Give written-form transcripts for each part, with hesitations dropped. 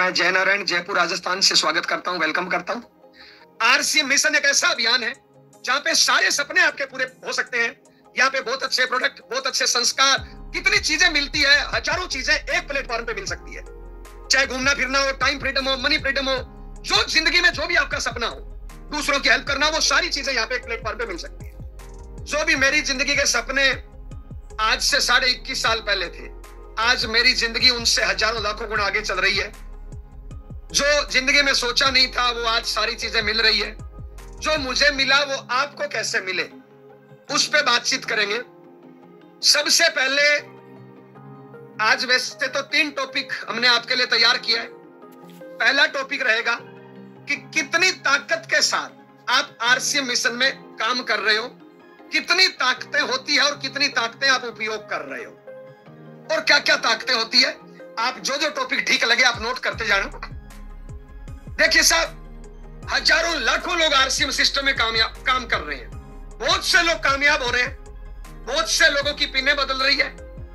मैं जय नारायण जयपुर राजस्थान से स्वागत करता हूं, वेलकम करता हूं। आरसीएम मिशन एक ऐसा अभियान है जहां पे सारे सपने आपके पूरे हो सकते हैं। यहाँ पे बहुत अच्छे प्रोडक्ट, बहुत अच्छे संस्कार, कितनी चीजें मिलती है, हजारों चीजें एक प्लेटफॉर्म पे मिल सकती है। चाहे घूमना फिरना हो, टाइम फ्रीडम हो, मनी फ्रीडम हो, जो जिंदगी में जो भी आपका सपना हो, दूसरों की हेल्प करना, वो सारी चीजें यहाँ पे एक प्लेटफॉर्म पे मिल सकती है। जो भी मेरी जिंदगी के सपने आज से 21.5 साल पहले थे, आज मेरी जिंदगी उनसे हजारों लाखों गुना आगे चल रही है। जो जिंदगी में सोचा नहीं था वो आज सारी चीजें मिल रही है। जो मुझे मिला वो आपको कैसे मिले, उस पे बातचीत करेंगे। सबसे पहले आज वैसे तो 3 टॉपिक हमने आपके लिए तैयार किया है। पहला टॉपिक रहेगा कि कितनी ताकत के साथ आप आरसीएम मिशन में काम कर रहे हो, कितनी ताकतें होती है और कितनी ताकतें आप उपयोग कर रहे हो, और क्या क्या ताकतें होती है। आप जो जो टॉपिक ठीक लगे आप नोट करते जाना। देखिए साहब, हजारों लाखों लोग आरसीएम सिस्टम में काम कर रहे हैं। बहुत से लोग कामयाब हो रहे हैं, बहुत से लोगों की पिनें बदल रही है,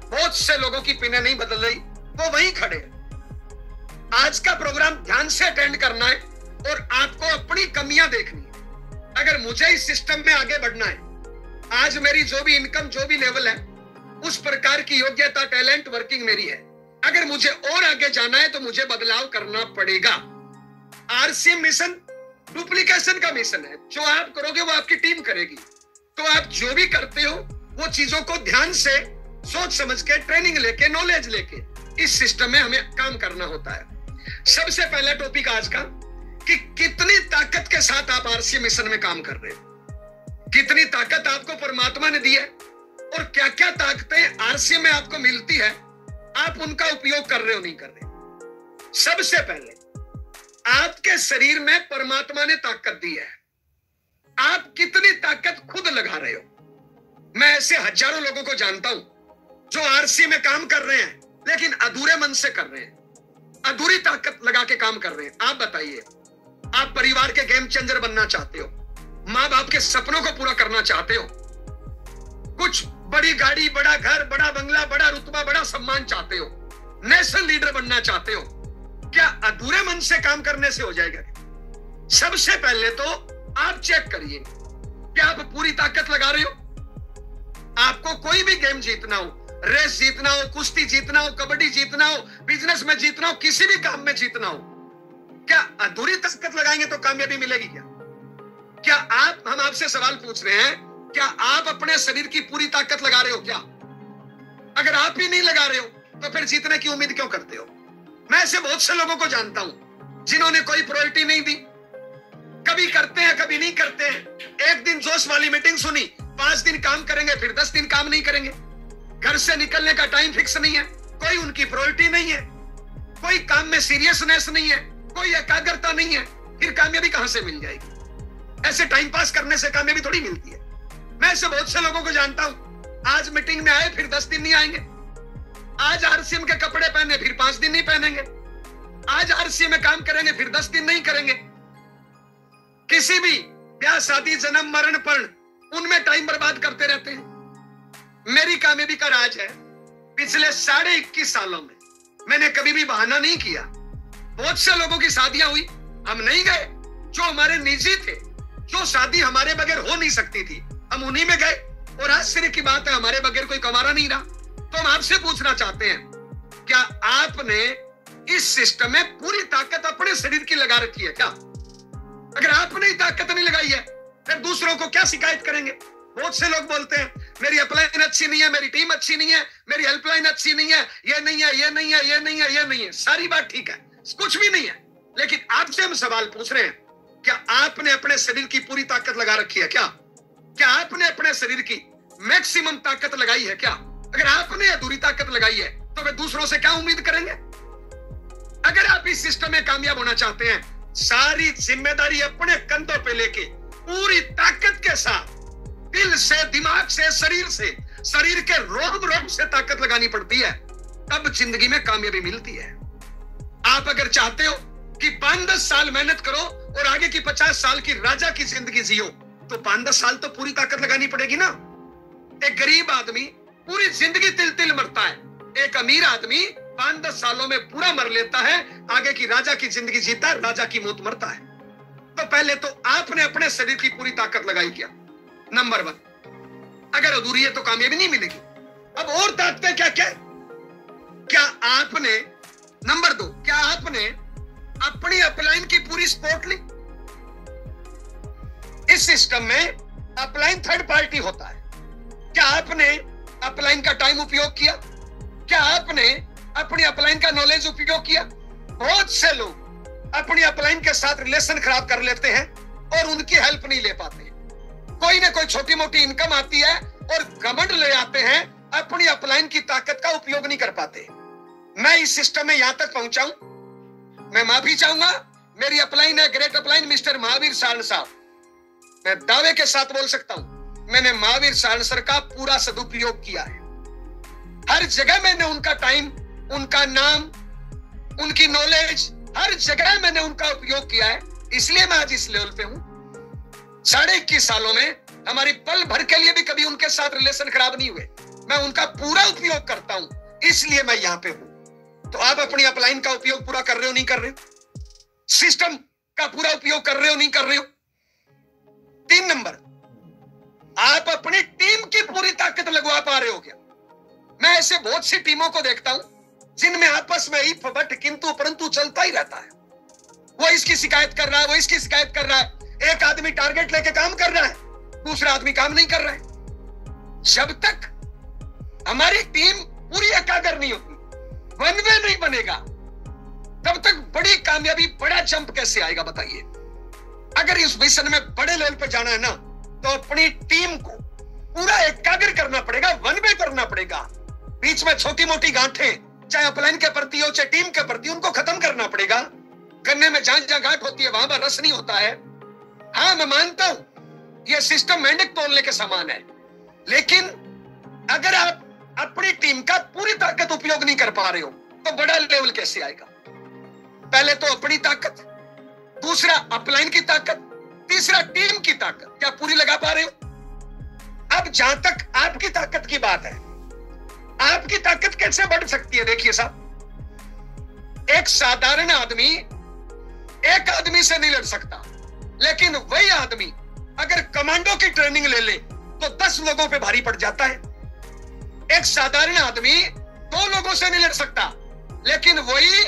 बहुत से लोगों की पिनें नहीं बदल रही, वो वहीं खड़े हैं। आज का प्रोग्राम ध्यान से अटेंड करना है और आपको अपनी कमियां देखनी है। अगर मुझे इस सिस्टम में आगे बढ़ना है, आज मेरी जो भी इनकम, जो भी लेवल है, उस प्रकार की योग्यता, टैलेंट, वर्किंग मेरी है। अगर मुझे और आगे जाना है तो मुझे बदलाव करना पड़ेगा। आरसीएम मिशन डुप्लीकेशन का मिशन है। जो आप करोगे वो आपकी टीम करेगी। तो आप जो भी करते हो वो चीजों को ध्यान से सोच समझ के, ट्रेनिंग लेके, नॉलेज लेके इस सिस्टम में हमें काम करना होता है। सबसे पहला टॉपिक आज का कि कितनी ताकत के साथ आप आरसीएम मिशन में काम कर रहे हो, कितनी ताकत आपको परमात्मा ने दी है और क्या क्या ताकतें आरसीएम में आपको मिलती है, आप उनका उपयोग कर रहे हो, नहीं कर रहे। सबसे पहले आपके शरीर में परमात्मा ने ताकत दी है। आप कितनी ताकत खुद लगा रहे हो। मैं ऐसे हजारों लोगों को जानता हूं जो आरसी में काम कर रहे हैं लेकिन अधूरे मन से कर रहे हैं, अधूरी ताकत लगा के काम कर रहे हैं। आप बताइए, आप परिवार के गेम चेंजर बनना चाहते हो, मां बाप के सपनों को पूरा करना चाहते हो, कुछ बड़ी गाड़ी, बड़ा घर, बड़ा बंगला, बड़ा रुतबा, बड़ा सम्मान चाहते हो, नेशनल लीडर बनना चाहते हो, क्या अधूरे मन से काम करने से हो जाएगा? सबसे पहले तो आप चेक करिए क्या आप पूरी ताकत लगा रहे हो। आपको कोई भी गेम जीतना हो, रेस जीतना हो, कुश्ती जीतना हो, कबड्डी जीतना हो, बिजनेस में जीतना हो, किसी भी काम में जीतना हो, क्या अधूरी ताकत लगाएंगे तो कामयाबी मिलेगी क्या? क्या हम आपसे सवाल पूछ रहे हैं, क्या आप अपने शरीर की पूरी ताकत लगा रहे हो क्या? अगर आप ही नहीं लगा रहे हो तो फिर जीतने की उम्मीद क्यों करते हो? मैं ऐसे बहुत से लोगों को जानता हूं जिन्होंने कोई प्रायोरिटी नहीं दी, कभी करते हैं कभी नहीं करते हैं। एक दिन जोश वाली मीटिंग सुनी, 5 दिन काम करेंगे, फिर 10 दिन काम नहीं करेंगे। घर से निकलने का टाइम फिक्स नहीं है, कोई उनकी प्रायोरिटी नहीं है, कोई काम में सीरियसनेस नहीं है, कोई एकाग्रता नहीं है, फिर कामयाबी कहां से मिल जाएगी? ऐसे टाइम पास करने से कामयाबी थोड़ी मिलती है। मैं ऐसे बहुत से लोगों को जानता हूं, आज मीटिंग में आए फिर 10 दिन नहीं आएंगे, आज आरसीएम के कपड़े पहने फिर 5 दिन नहीं पहनेंगे, आज आरसीएम में काम करेंगे फिर 10 दिन नहीं करेंगे। किसी भी ब्याह, शादी, जन्म, मरण, पर्ण, उनमें टाइम बर्बाद करते रहते हैं। मेरी कामयाबी का राज है, पिछले 21.5 सालों में मैंने कभी भी बहाना नहीं किया। बहुत से लोगों की शादियां हुई, हम नहीं गए। जो हमारे निजी थे, जो शादी हमारे बगैर हो नहीं सकती थी, हम उन्हीं में गए। और आश्चर्य की बात है, हमारे बगैर कोई कमारा नहीं रहा। तो हम आपसे पूछना चाहते हैं, क्या आपने इस सिस्टम में पूरी ताकत अपने शरीर की लगा रखी है क्या? अगर आपने ही ताकत नहीं लगाई है फिर दूसरों को क्या शिकायत करेंगे? बहुत से लोग बोलते हैं मेरी अपलाइन अच्छी नहीं है, मेरी टीम अच्छी नहीं है, मेरी हेल्पलाइन अच्छी नहीं है, ये नहीं है, ये नहीं है, ये नहीं है, ये नहीं है। सारी बात ठीक है, कुछ भी नहीं है, लेकिन आपसे हम सवाल पूछ रहे हैं, क्या आपने अपने शरीर की पूरी ताकत लगा रखी है क्या? क्या आपने अपने शरीर की मैक्सिमम ताकत लगाई है क्या? अगर आपने अधूरी ताकत लगाई है तो वे दूसरों से क्या उम्मीद करेंगे? अगर आप इस सिस्टम में कामयाब होना चाहते हैं, सारी जिम्मेदारी अपने कंधों पे लेके पूरी ताकत के साथ दिल से, दिमाग से, शरीर के रोम से ताकत लगानी पड़ती है, तब जिंदगी में कामयाबी मिलती है। आप अगर चाहते हो कि 5-10 साल मेहनत करो और आगे की 50 साल की राजा की जिंदगी जियो, तो 5-10 साल तो पूरी ताकत लगानी पड़ेगी ना। एक गरीब आदमी पूरी जिंदगी तिल तिल मरता है, एक अमीर आदमी 5-10 सालों में पूरा मर लेता है, आगे की राजा की जिंदगी जीता, राजा की मौत मरता है। तो पहले तो आपने अपने शरीर की पूरी ताकत लगाई क्या? नंबर 1। अगर अधूरी है तो कामयाबी नहीं मिलेगी। अब और ताकतें क्या क्या? क्या आपने, नंबर 2, क्या आपने अपनी अपलाइन की पूरी सपोर्ट ली? इस सिस्टम में अपलाइन थर्ड पार्टी होता है। क्या आपने अपलाइन का टाइम उपयोग किया? क्या आपने अपनी अपलाइन का नॉलेज उपयोग किया? बहुत से लोग अपनी अपलाइन के साथ रिलेशन खराब कर लेते हैं और उनकी हेल्प नहीं ले पाते। कोई ना कोई छोटी मोटी इनकम आती है और घमंड ले आते हैं, अपनी अपलाइन की ताकत का उपयोग नहीं कर पाते। मैं इस सिस्टम में यहां तक पहुंचाऊं, मैं माफी चाहूंगा। मेरी अपलाइन है great upline mister Mahavir Saran साहब। मैं दावे के साथ बोल सकता हूं, मैंने महावीर सारण सर का पूरा सदुपयोग किया है। हर जगह मैंने उनका टाइम, उनका नाम, उनकी नॉलेज, हर जगह मैंने उनका उपयोग किया है। इसलिए मैं आज इस लेवल पे हूं। 21.5 सालों में हमारी पल भर के लिए भी कभी उनके साथ रिलेशन खराब नहीं हुए। मैं उनका पूरा उपयोग करता हूं, इसलिए मैं यहां पे हूं। तो आप अपनी अपलाइन का उपयोग पूरा कर रहे हो, नहीं कर रहे हो? सिस्टम का पूरा उपयोग कर रहे हो, नहीं कर रहे हो? 3 नंबर, आप अपनी टीम की पूरी ताकत लगवा पा रहे हो क्या? मैं ऐसे बहुत सी टीमों को देखता हूं जिनमें आपस में इफ बट किंतु परंतु चलता ही रहता है। वो इसकी शिकायत कर रहा है, वो इसकी शिकायत कर रहा है। एक आदमी टारगेट लेके काम कर रहा है, दूसरा आदमी काम नहीं कर रहा है। जब तक हमारी टीम पूरी एकाग्र नहीं होती, वन वे नहीं बनेगा, तब तक बड़ी कामयाबी, बड़ा जंप कैसे आएगा बताइए? अगर इस मिशन में बड़े लेवल पे जाना है ना, तो अपनी टीम को पूरा एकाग्र करना पड़ेगा, वन वे करना पड़ेगा। बीच में छोटी मोटी गांठें, चाहे अपलाइन के प्रति हो चाहे टीम के प्रति, उनको खत्म करना पड़ेगा। गन्ने में जहां जहां गांठ होती है वहां पर रस नहीं होता है। हाँ, मैं मानता हूं यह सिस्टम मेंढक तोड़ने के समान है, लेकिन अगर आप अपनी टीम का पूरी ताकत उपयोग नहीं कर पा रहे हो तो बड़ा लेवल कैसे आएगा? पहले तो अपनी ताकत, दूसरा अपलाइन की ताकत, तीसरा टीम की ताकत क्या पूरी लगा पा रहे हो? अब जहां तक आपकी ताकत की बात है, आपकी ताकत कैसे बढ़ सकती है? देखिए साहब, एक साधारण आदमी एक आदमी से नहीं लड़ सकता, लेकिन वही आदमी अगर कमांडो की ट्रेनिंग ले ले तो 10 लोगों पे भारी पड़ जाता है। एक साधारण आदमी 2 लोगों से नहीं लड़ सकता, लेकिन वही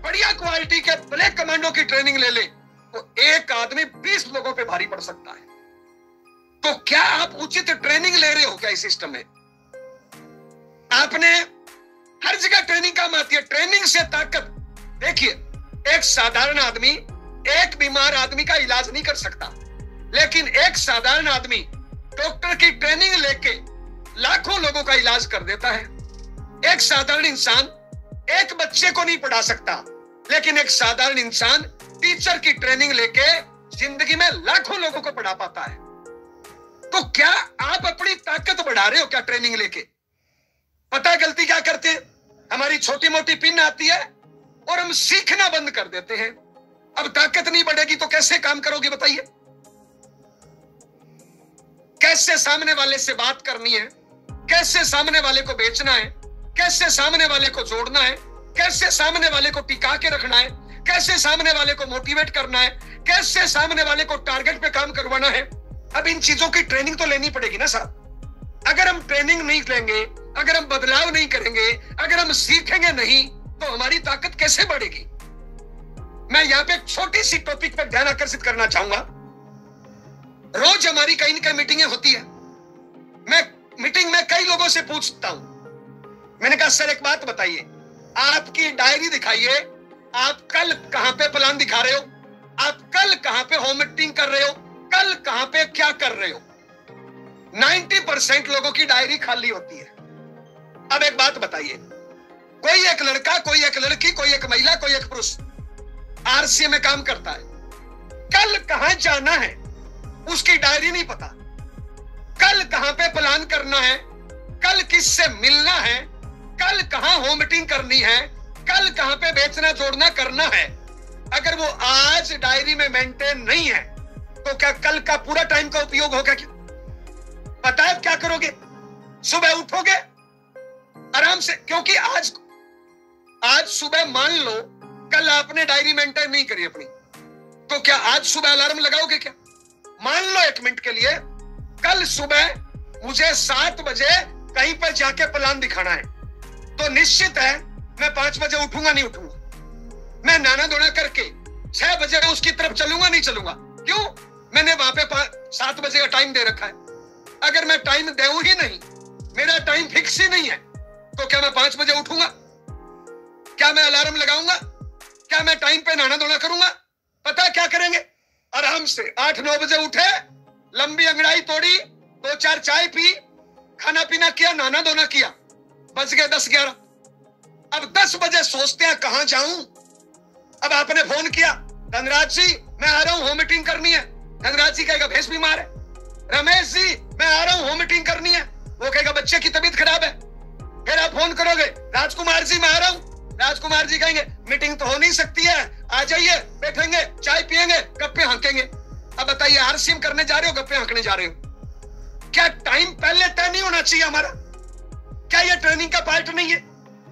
बढ़िया क्वालिटी के ब्लैक कमांडो की ट्रेनिंग ले ले तो एक आदमी 20 लोगों पे भारी पड़ सकता है। तो क्या आप उचित ट्रेनिंग ले रहे हो क्या इस सिस्टम में? आपने हर जगह ट्रेनिंग काम आती है, ट्रेनिंग से ताकत। देखिए, एक साधारण आदमी एक बीमार आदमी का इलाज नहीं कर सकता, लेकिन एक साधारण आदमी डॉक्टर की ट्रेनिंग लेके लाखों लोगों का इलाज कर देता है। एक साधारण इंसान एक बच्चे को नहीं पढ़ा सकता, लेकिन एक साधारण इंसान टीचर की ट्रेनिंग लेके जिंदगी में लाखों लोगों को पढ़ा पाता है। तो क्या आप अपनी ताकत बढ़ा रहे हो क्या ट्रेनिंग लेके? पता है गलती क्या करते हैं? हमारी छोटी मोटी पिन आती है और हम सीखना बंद कर देते हैं। अब ताकत नहीं बढ़ेगी तो कैसे काम करोगे बताइए? कैसे सामने वाले से बात करनी है, कैसे सामने वाले को बेचना है, कैसे सामने वाले को जोड़ना है, कैसे सामने वाले को टिका के रखना है, कैसे सामने वाले को मोटिवेट करना है, कैसे सामने वाले को टारगेट पे काम करवाना है। अब इन चीजों की ट्रेनिंग तो लेनी पड़ेगी ना साहब। अगर हम ट्रेनिंग नहीं लेंगे, अगर हम बदलाव नहीं करेंगे, अगर हम सीखेंगे नहीं, तो हमारी ताकत कैसे बढ़ेगी? मैं यहां पे एक छोटी सी टॉपिक पर ध्यान आकर्षित करना चाहूंगा। रोज हमारी कहीं ना कहीं मीटिंगें होती है। मैं मीटिंग में कई लोगों से पूछता हूं, मैंने कहा सर एक बात बताइए, आपकी डायरी दिखाइए, आप कल कहां पे प्लान दिखा रहे हो, आप कल कहां पे होम मीटिंग कर रहे हो, कल कहां पे क्या कर रहे हो? 90% लोगों की डायरी खाली होती है। अब एक बात बताइए, कोई एक लड़का, कोई एक लड़की, कोई एक महिला, कोई एक पुरुष आरसीए में काम करता है, कल कहां जाना है उसकी डायरी नहीं पता, कल कहां पे प्लान करना है, कल किससे मिलना है, कल कहां होम मीटिंग करनी है, कल कहां पे बेचना जोड़ना करना है। अगर वो आज डायरी में मेंटेन नहीं है तो क्या कल का पूरा टाइम का उपयोग होगा? क्या पता है क्या करोगे? सुबह उठोगे आराम से, क्योंकि आज आज सुबह मान लो कल आपने डायरी मेंटेन नहीं करी अपनी, तो क्या आज सुबह अलार्म लगाओगे क्या? मान लो 1 मिनट के लिए कल सुबह मुझे 7 बजे कहीं पर जाके प्लान दिखाना है, तो निश्चित है मैं 5 बजे उठूंगा नहीं उठूंगा, मैं नाना धोना करके 6 बजे उसकी तरफ चलूंगा नहीं चलूंगा। क्यों? मैंने वहां पे 7 बजे का टाइम दे रखा है। अगर मैं टाइम दूं ही नहीं, मेरा टाइम फिक्स ही नहीं है, तो क्या मैं 5 बजे उठूंगा? क्या मैं अलार्म लगाऊंगा? क्या मैं टाइम पे नहाना धोना करूंगा? पता है क्या करेंगे? आराम से 8-9 बजे उठे, लंबी अंगड़ाई तोड़ी, 2-4 चाय पी, खाना पीना किया, नहाना धोना किया, बज गए 10-11। अब 10 बजे सोचते हैं कहां जाऊं। अब आपने फोन किया, धनराज जी मैं आ रहा हूं, होम मीटिंग करनी है। धनराज जी कहेगा भैंस बीमार है। रमेश जी मैं आ रहा हूं, होम मीटिंग करनी है। वो कहेगा बच्चे की तबीयत खराब है। फिर आप फोन करोगे, राजकुमार जी मैं आ रहा हूं। राजकुमार जी कहेंगे मीटिंग तो हो नहीं सकती है, आ जाइए, बैठेंगे, चाय पियेंगे, गप्पे हाँकेंगे। अब बताइए आरसीएम करने जा रहे हो, गप्पे हाँकने जा रहे हो? क्या टाइम पहले तय नहीं होना चाहिए हमारा? क्या यह ट्रेनिंग का पार्ट नहीं है?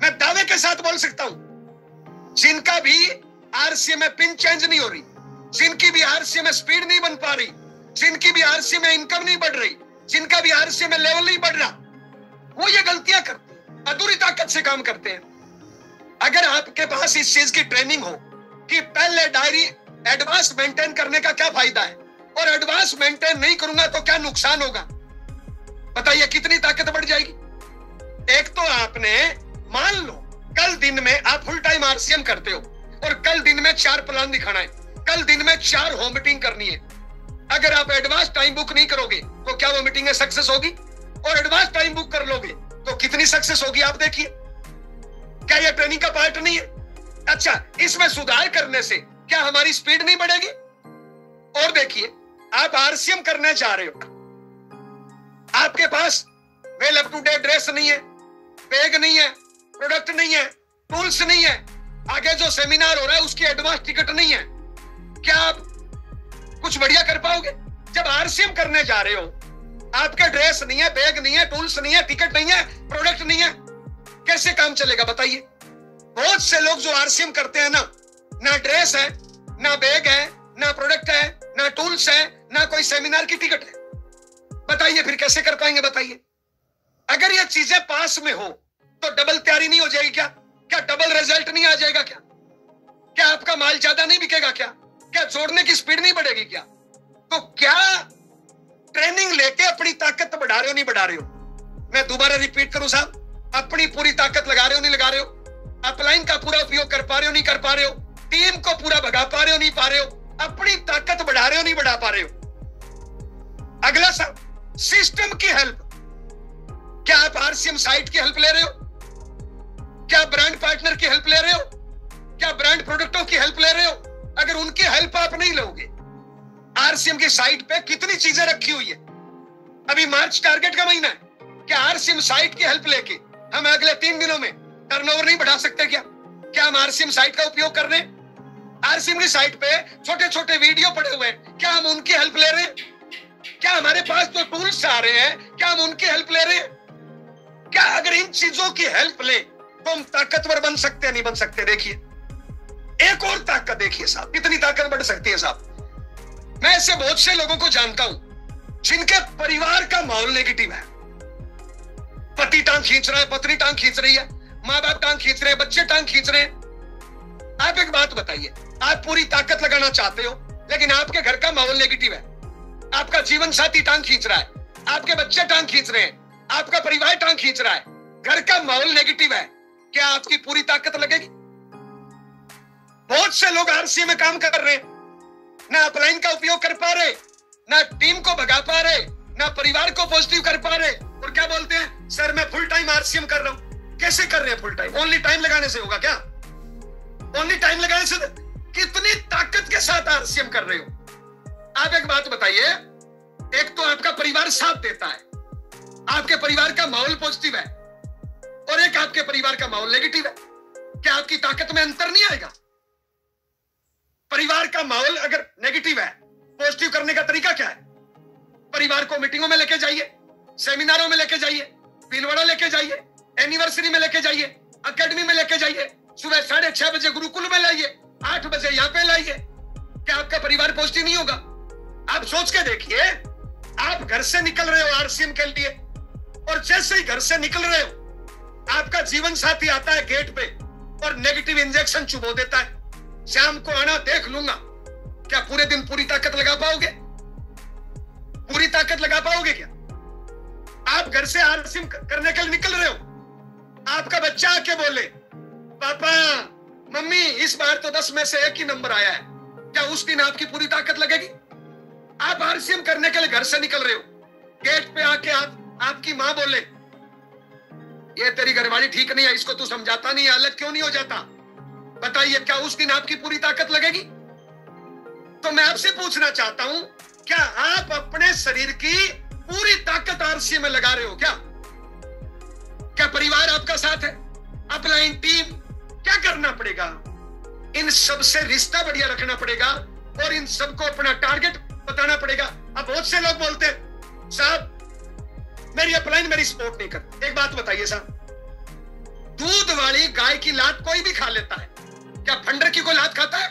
मैं दावे के साथ बोल सकता हूं, जिनका भी आरसीएम में पिन चेंज नहीं हो रही, जिनकी भी आरसीएम में स्पीड नहीं बन पा रही, जिनकी भी आरसीएम में इनकम नहीं बढ़ रही, जिनका भी आरसीएम में लेवल नहीं बढ़ रहा, वो ये गलतियां करते हैं, अधूरी ताकत से काम करते हैं। अगर आपके पास इस चीज की ट्रेनिंग हो कि पहले डायरी एडवांस मेंटेन करने का क्या फायदा है और एडवांस मेंटेन नहीं करूंगा तो क्या नुकसान होगा, बताइए कितनी ताकत बढ़ जाएगी। एक तो आपने मान लो कल दिन में आप फुल टाइम आरसीएम करते हो और कल दिन में 4 प्लान दिखाना है, कल दिन में 4 होम मीटिंग करनी है। अगर आप एडवांस टाइम बुक नहीं करोगे तो क्या वो मीटिंग सक्सेस होगी? और एडवांस टाइम बुक कर लोगे तो कितनी सक्सेस होगी आप देखिए। क्या यह ट्रेनिंग का पार्ट नहीं है? अच्छा, इसमें सुधार करने से क्या हमारी स्पीड नहीं बढ़ेगी? और देखिए आप आरसीएम करने जा रहे हो, आपके पास well up to date dress नहीं है, बैग नहीं है, प्रोडक्ट नहीं है, टूल्स नहीं है, आगे जो सेमिनार हो रहा है उसकी एडवांस टिकट नहीं है, क्या आप कुछ बढ़िया कर पाओगे? जब आरसीएम करने जा रहे हो, आपके ड्रेस नहीं है, बैग नहीं है, टूल्स नहीं है, टिकट नहीं है, प्रोडक्ट नहीं है, कैसे काम चलेगा बताइए? बहुत से लोग जो आरसीएम करते हैं ना ड्रेस है, ना बैग है, ना प्रोडक्ट है, ना टूल्स है, ना कोई सेमिनार की टिकट है, बताइए फिर कैसे कर पाएंगे? बताइए। अगर ये चीजें पास में हो तो डबल तैयारी नहीं हो जाएगी क्या? क्या डबल रिजल्ट नहीं आ जाएगा क्या? क्या आपका माल ज्यादा नहीं बिकेगा क्या? क्या जोड़ने की स्पीड नहीं बढ़ेगी क्या? तो क्या ट्रेनिंग लेके अपनी ताकत बढ़ा रहे हो नहीं बढ़ा रहे हो? मैं दोबारा रिपीट करूं साहब, अपनी पूरी ताकत लगा रहे हो नहीं लगा रहे हो? अपलाइन का पूरा उपयोग कर पा रहे हो नहीं कर पा रहे हो? टीम को पूरा भगा पा रहे हो नहीं पा रहे हो? अपनी ताकत बढ़ा रहे हो नहीं बढ़ा पा रहे हो? अगला साहब, सिस्टम की हेल्प। क्या आप आरसीएम साइट की हेल्प ले रहे हो? क्या ब्रांड पार्टनर की हेल्प ले रहे हो? क्या ब्रांड प्रोडक्टों की हेल्प ले रहे हो? अगर उनकी हेल्प आप नहीं लोगे, आरसीएम की साइट पे कितनी चीजें रखी हुई है, अभी मार्च टारगेट का महीना है, क्या आरसीएम साइट की हेल्प लेके हम अगले 3 दिनों में टर्नओवर नहीं बढ़ा सकते क्या? क्या हम आरसीएम साइट का उपयोग कर रहे हैं? आरसीएम की साइट पे छोटे छोटे वीडियो पड़े हुए हैं, क्या हम उनकी हेल्प ले रहे हैं? क्या हमारे पास जो टूल्स आ रहे हैं क्या हम उनकी हेल्प ले रहे हैं? क्या अगर इन चीजों की हेल्प ले तो हम ताकतवर बन सकते हैं नहीं बन सकते? देखिए एक और ताकत देखिए साहब, कितनी ताकत बढ़ सकती है साहब। मैं ऐसे बहुत से लोगों को जानता हूं जिनके परिवार का माहौल नेगेटिव है, पति टांग खींच रहा है, पत्नी टांग खींच रही है, माँ बाप टांग खींच रहे हैं, बच्चे टांग खींच रहे हैं। आप एक बात बताइए, आप पूरी ताकत लगाना चाहते हो लेकिन आपके घर का माहौल नेगेटिव है, आपका जीवन साथी टांग खींच रहा है, आपके बच्चे टांग खींच रहे हैं, आपका परिवार टांग खींच रहा है, घर का माहौल नेगेटिव है, क्या आपकी पूरी ताकत लगेगी? बहुत से लोग आरसीएम में काम कर रहे हैं, ना अपलाइन का उपयोग कर पा रहे, ना टीम को भगा पा रहे, ना परिवार को पॉजिटिव कर पा रहे, और क्या बोलते हैं, सर मैं फुल टाइम आरसीएम कर रहा हूं। कैसे कर रहे हैं फुल टाइम? ओनली टाइम लगाने से होगा क्या? ओनली टाइम लगाने से? कितनी ताकत के साथ आरसीएम कर रहे हो? आप एक बात बताइए, एक तो आपका परिवार साथ देता है, आपके परिवार का माहौल पॉजिटिव है, और एक आपके परिवार का माहौल नेगेटिव है, क्या आपकी ताकत में अंतर नहीं आएगा? परिवार का माहौल अगर नेगेटिव है, पॉजिटिव करने का तरीका क्या है? परिवार को मीटिंगों में लेके जाइए, सेमिनारों में लेके जाइए, भीलवाड़ा लेके जाइए, एनिवर्सरी में लेके जाइए, एकेडमी में लेके जाइए, सुबह 6:30 बजे गुरुकुल में लाइए, 8 बजे यहां पे लाइए। क्या आपका परिवार पॉजिटिव नहीं होगा? आप सोच के देखिए, आप घर से निकल रहे हो आरसीएम के लिए, और जैसे ही घर से निकल रहे हो आपका जीवन साथी आता है गेट पे और नेगेटिव इंजेक्शन चुबो देता है, शाम को आना देख लूंगा। क्या पूरे दिन पूरी ताकत लगा पाओगे? पूरी ताकत लगा पाओगे क्या? आप घर से आरसीएम करने के लिए निकल रहे हो, आपका बच्चा आके बोले पापा मम्मी इस बार तो 10 में से 1 ही नंबर आया है, क्या उस दिन आपकी पूरी ताकत लगेगी? आप आरसीएम करने के लिए घर से निकल रहे हो, गेट पे आके आपकी मां बोले ये तेरी घरवाली ठीक नहीं है, इसको तू समझाता नहीं है, अलग क्यों नहीं हो जाता? बताइए क्या उस दिन आपकी पूरी ताकत लगेगी? तो मैं आपसे पूछना चाहता हूं, क्या आप अपने शरीर की पूरी ताकत आरसीएम में लगा रहे हो? क्या परिवार आपका साथ है? Upline team? क्या करना पड़ेगा? इन सब से रिश्ता बढ़िया रखना पड़ेगा और इन सबको अपना टारगेट बताना पड़ेगा। अब बहुत से लोग बोलते हैं साहब मेरी अपलाइन मेरी सपोर्ट नहीं करती। एक बात बताइए साहब, दूध वाली गाय की लात कोई भी खा लेता है, क्या फंडर की कोई लात खाता है?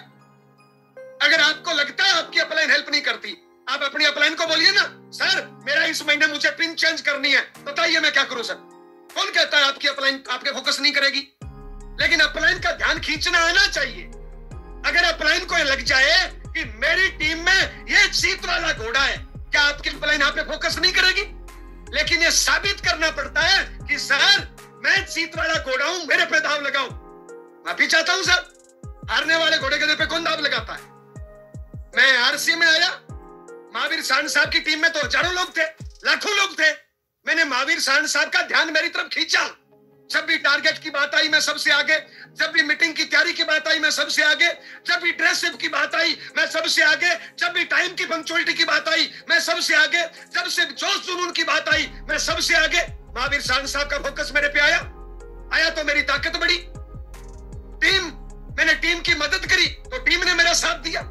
अगर आपको लगता है आपकी अपलाइन हेल्प नहीं करती, आप अपनी अपलाइन को बोलिए ना सर मेरा इस महीने मुझे पिन चेंज करनी है, बताइए मैं क्या करूं सर। कौन कहता है आपकी अपलाइन आपके फोकस नहीं करेगी? लेकिन अपलाइन का ध्यान खींचना आना चाहिए। अगर अपलाइन को लग जाए कि मेरी टीम में ये जीत वाला घोड़ा है, क्या आपकी अपलाइन यहाँ पे फोकस नहीं करेगी? लेकिन ये साबित करना पड़ता है कि सर मैं जीत वाला घोड़ा हूं, मेरे पे दाव लगाओ। माफी चाहता हूं सर, हारने वाले घोड़े गधे पे कौन दाव लगाता है? मैं आरसी में आया, महावीर सांड साहब की टीम में तो हजारों लोग थे, लाखों लोग थे। मैंने महावीर सांड साहब का ध्यान मेरी तरफ खींचा। जब भी टारगेट की बात आई मैं सबसे आगे, जब भी मीटिंग की तैयारी की बात आई मैं सबसे आगे, जब भी ड्रेस अप की बात आई मैं सबसे आगे, जब भी टाइम की पंक्चुअलिटी की बात आई मैं सबसे आगे, जब से जोश जुनून की बात आई मैं सबसे आगे। महावीर सांड साहब का फोकस मेरे पे आया तो मेरी ताकत बढ़ी। मैंने टीम की मदद करी तो टीम ने मेरा साथ दिया।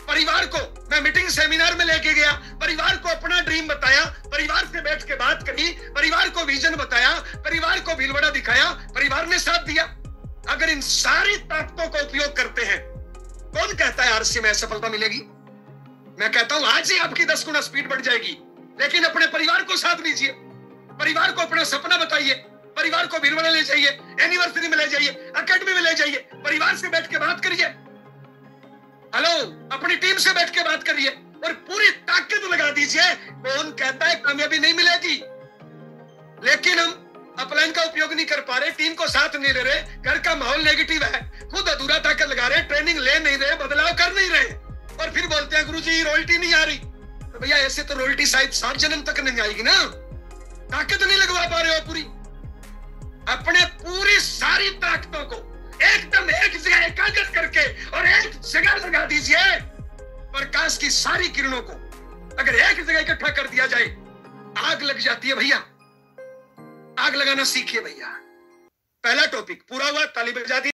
परिवार को मैं मीटिंग सेमिनार में लेके गया, परिवार को अपना ड्रीम बताया, परिवार से बैठ के बात करी, परिवार को विजन बताया, परिवार को भीलवाड़ा दिखाया, परिवार ने साथ दिया। अगर इन सारी ताकतों का उपयोग करते हैं, कौन कहता है आरसी में सफलता मिलेगी? मैं कहता हूं आज ही आपकी 10 गुना स्पीड बढ़ जाएगी। लेकिन अपने परिवार को साथ लीजिए, परिवार को अपना सपना बताइए, परिवार को भीलवाड़ा ले जाइए, एनिवर्सरी में ले जाइए, एकेडमी में ले जाइए, परिवार से बैठ के बात करिए, हेलो अपनी टीम से बैठ के बात करिए और पूरी ताकत लगा दीजिए। कौन कहता है कामयाबी नहीं मिलेगी? लेकिन हम अपलाइन का उपयोग नहीं कर पा रहे, टीम को साथ नहीं ले रहे, घर का माहौल नेगेटिव है, खुद अधूरा ताकत लगा रहे, ट्रेनिंग ले नहीं रहे, बदलाव कर नहीं रहे, और फिर बोलते हैं गुरुजी रॉयल्टी नहीं आ रही। तो भैया ऐसे तो रॉयल्टी शायद 7 जन्म तक नहीं आएगी ना। ताकत नहीं लगवा पा रहे हो पूरी। अपने पूरी सारी ताकतों को एकदम एक जगह एकाग्र करके और एक जगह लगा दीजिए। प्रकाश की सारी किरणों को अगर एक जगह इकट्ठा कर दिया जाए, आग लग जाती है भैया। आग लगाना सीखिए भैया। पहला टॉपिक पूरा हुआ, ताली बजा दी।